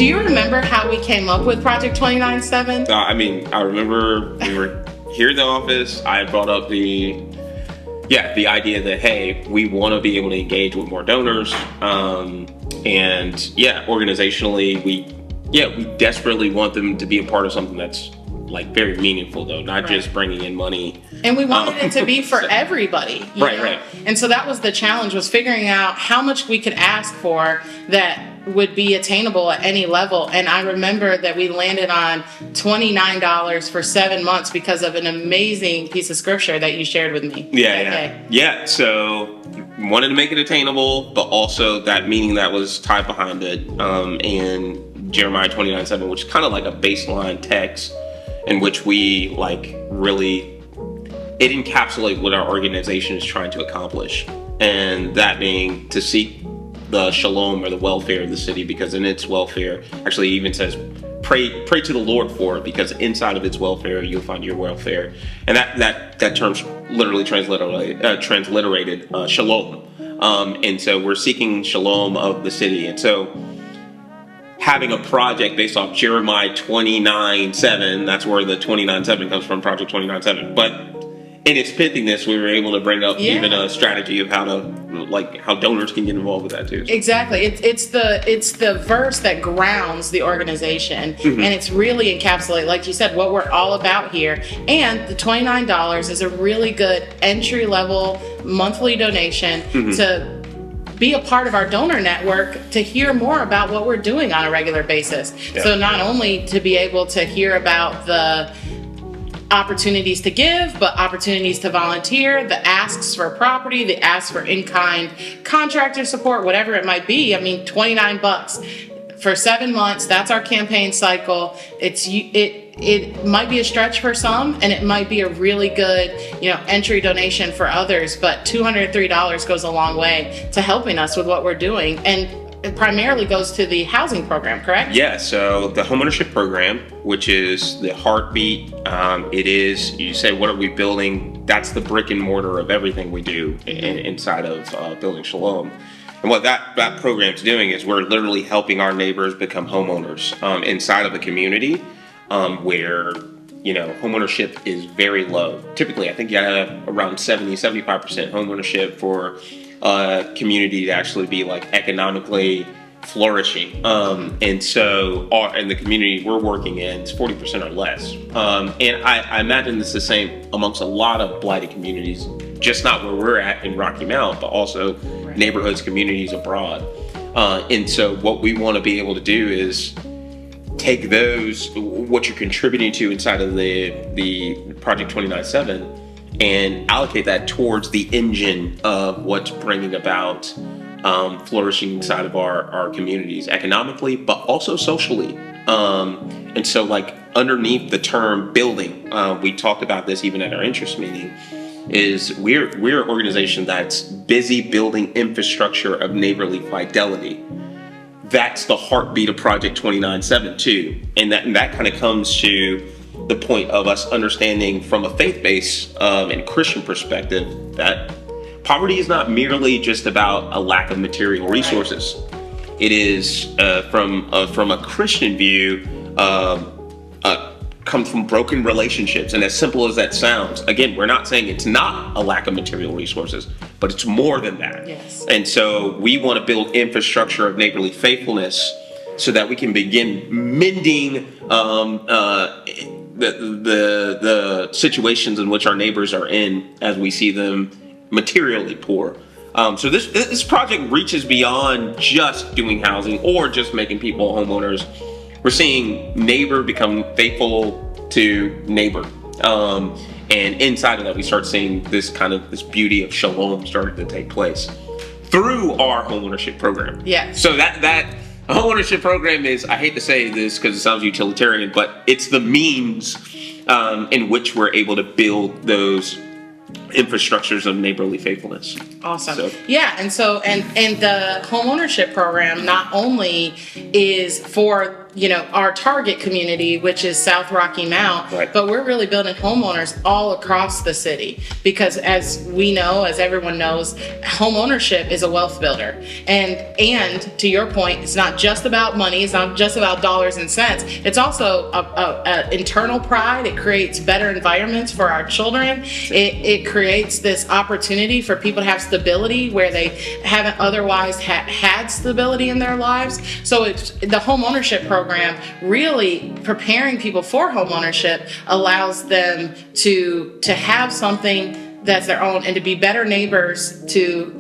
Do you remember how we came up with Project 29/7? I mean, I remember we were here in the office. I brought up the idea that, hey, we want to be able to engage with more donors. Organizationally, we desperately want them to be a part of something that's like very meaningful, though, not just bringing in money. And we wanted it to be for everybody. Right. And so that was the challenge, was figuring out how much we could ask for that would be attainable at any level. And I remember that we landed on $29 for 7 months because of an amazing piece of scripture that you shared with me. Yeah. So wanted to make it attainable, but also that meaning that was tied behind it. And Jeremiah 29:7, which is kind of like a baseline text in which we it encapsulates what our organization is trying to accomplish. And that being to seek the shalom or the welfare of the city, because in its welfare, actually even says, pray to the Lord for it, because inside of its welfare, you'll find your welfare. And that term's literally transliterated shalom. And so we're seeking shalom of the city. And so having a project based off Jeremiah 29:7, that's where the 29:7 comes from, Project 29:7. But in its pithiness, we were able to bring up even a strategy of how donors can get involved with that too. Exactly. It's the verse that grounds the organization, and it's really encapsulate, like you said, what we're all about here. And the $29 is a really good entry level monthly donation to be a part of our donor network, to hear more about what we're doing on a regular basis. Yeah. So not only to be able to hear about the opportunities to give, but opportunities to volunteer, the asks for property, the asks for in-kind contractor support, whatever it might be. I mean, $29 for 7 months, that's our campaign cycle. It might be a stretch for some, and it might be a really good, entry donation for others, but $203 goes a long way to helping us with what we're doing. And it primarily goes to the housing program, correct? Yeah, so the homeownership program, which is the heartbeat, it is, you say, what are we building? That's the brick and mortar of everything we do inside of Building Shalom. And what that program's doing is we're literally helping our neighbors become homeowners inside of a community where, homeownership is very low. Typically, I think you have around 75% homeownership for a community to actually be economically flourishing. And so in the community we're working in, it's 40% or less. And I imagine it's the same amongst a lot of blighted communities, just not where we're at in Rocky Mount, but also neighborhoods, communities abroad. And so what we want to be able to do is take what you're contributing to inside of the Project 29/7 and allocate that towards the engine of what's bringing about flourishing inside of our communities economically, but also socially. And so underneath the term building, we talked about this even at our interest meeting, is we're an organization that's busy building infrastructure of neighborly fidelity. That's the heartbeat of Project 29/7 too. And that kind of comes to the point of us understanding from a faith-based and Christian perspective that poverty is not merely just about a lack of material resources. It is from a Christian view, comes from broken relationships. And as simple as that sounds, again, we're not saying it's not a lack of material resources, but it's more than that. Yes. And so we want to build infrastructure of neighborly faithfulness so that we can begin mending the situations in which our neighbors are in as we see them materially poor. So this project reaches beyond just doing housing or just making people homeowners. We're seeing neighbor become faithful to neighbor. And inside of that, we start seeing this beauty of shalom starting to take place through our homeownership program. Yeah. So that homeownership program is, I hate to say this because it sounds utilitarian, but it's the means in which we're able to build those infrastructures of neighborly faithfulness. Awesome. And the homeownership program not only is for our target community, which is South Rocky Mount, Right. but we're really building homeowners all across the city because, as we know, as everyone knows, home ownership is a wealth builder. And to your point, it's not just about money, it's not just about dollars and cents. It's also a internal pride. It creates better environments for our children. It creates this opportunity for people to have stability where they haven't otherwise had stability in their lives. So it's the home ownership program really preparing people for home ownership allows them to have something that's their own and to be better neighbors to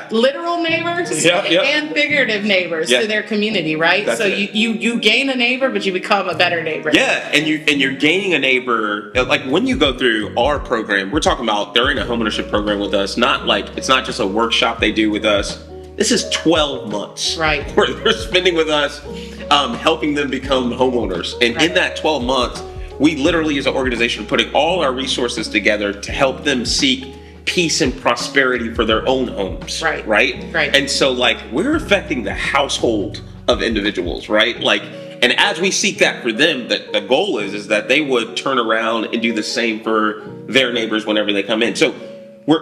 literal neighbors and figurative neighbors to their community, right? That's so you gain a neighbor, but you become a better neighbor. Yeah, and you're gaining a neighbor. Like when you go through our program, we're talking about they're in a homeownership program with us. It's not just a workshop they do with us. This is 12 months, right? Where they're spending with us, helping them become homeowners. And in that 12 months, we literally, as an organization, are putting all our resources together to help them seek peace and prosperity for their own homes. Right. And so, we're affecting the household of individuals, right? And as we seek that for them, the goal is that they would turn around and do the same for their neighbors whenever they come in. So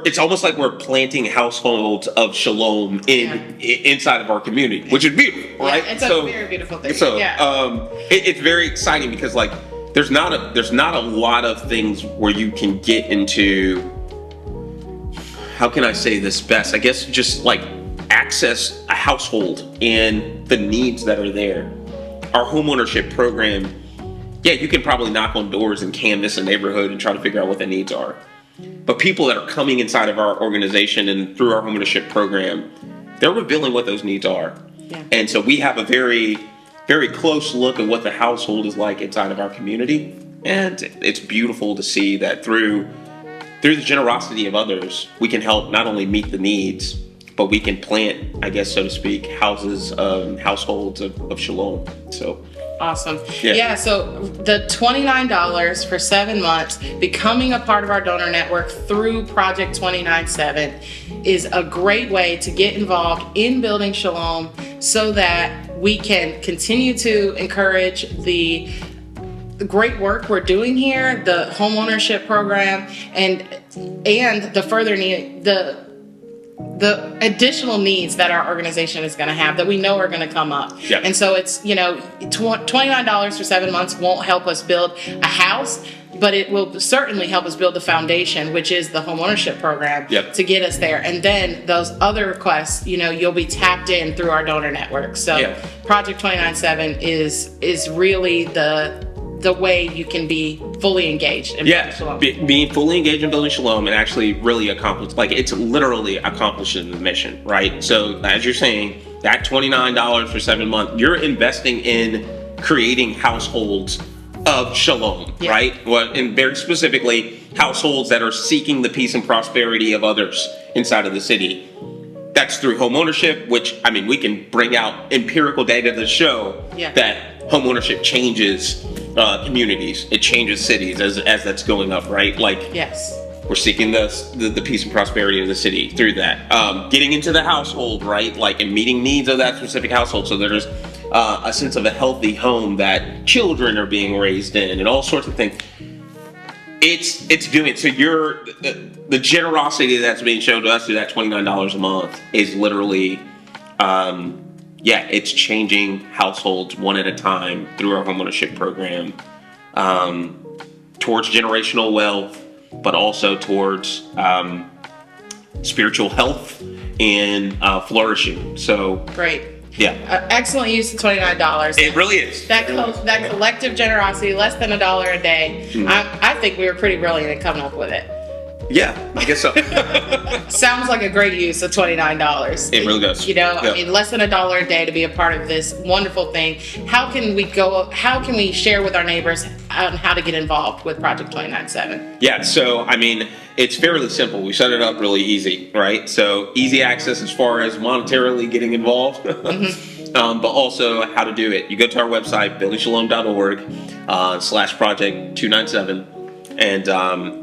it's almost like we're planting households of shalom inside of our community, which is beautiful, right? It's a very beautiful thing. So it's very exciting because there's not a lot of things where you can get into, how can I say this best? I guess just access a household and the needs that are there. Our homeownership program, you can probably knock on doors and canvass a neighborhood and try to figure out what the needs are. But people that are coming inside of our organization and through our homeownership program, they're revealing what those needs are. Yeah. And so we have a very, very close look at what the household is like inside of our community. And it's beautiful to see that through the generosity of others, we can help not only meet the needs, but we can plant, I guess, so to speak, houses, households of shalom. So awesome. Yeah, so the $29 for 7 months, becoming a part of our donor network through Project 297 is a great way to get involved in building shalom so that we can continue to encourage the great work we're doing here, the homeownership program, and the further need, the additional needs that our organization is going to have that we know are going to come up. Yeah. And so it's, $29 for 7 months won't help us build a house, but it will certainly help us build the foundation, which is the homeownership program, to get us there. And then those other requests, you'll be tapped in through our donor network. So Project 297 is really the way you can be fully engaged in building shalom. Being fully engaged in building shalom and actually really accomplish, it's literally accomplishing the mission, right? So as you're saying, that $29 for 7 months, you're investing in creating households of shalom, right? Well, and very specifically, households that are seeking the peace and prosperity of others inside of the city. That's through homeownership, which, we can bring out empirical data to show that homeownership changes communities. It changes cities as that's going up, right? We're seeking the peace and prosperity of the city through that. Getting into the household, right? And meeting needs of that specific household. So there's a sense of a healthy home that children are being raised in and all sorts of things. It's doing it. So the generosity that's being shown to us through that $29 a month is literally, it's changing households one at a time through our homeownership program, towards generational wealth, but also towards spiritual health and flourishing. So great. Yeah. Excellent use of $29. It really is. That collective generosity, less than $1 a day. Mm-hmm. I think we were pretty brilliant in coming up with it. Yeah, I guess so. Sounds like a great use of $29. It really does. Less than $1 a day to be a part of this wonderful thing. How can we share with our neighbors on how to get involved with Project 297? Yeah, so, it's fairly simple. We set it up really easy, right? So easy access as far as monetarily getting involved, but also how to do it. You go to our website, buildingshalom.org /project 297. And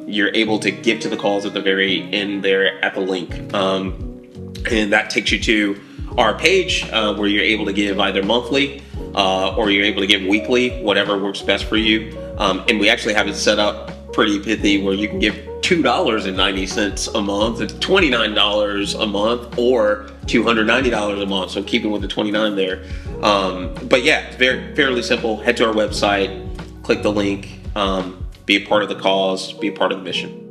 you're able to give to the calls at the very end there at the link. And that takes you to our page where you're able to give either monthly or you're able to give weekly, whatever works best for you. And we actually have it set up pretty pithy where you can give $2.90 a month, $29 a month, or $290 a month. So keeping with the 29 there. But yeah, it's fairly simple. Head to our website, click the link, be a part of the cause, be a part of the mission.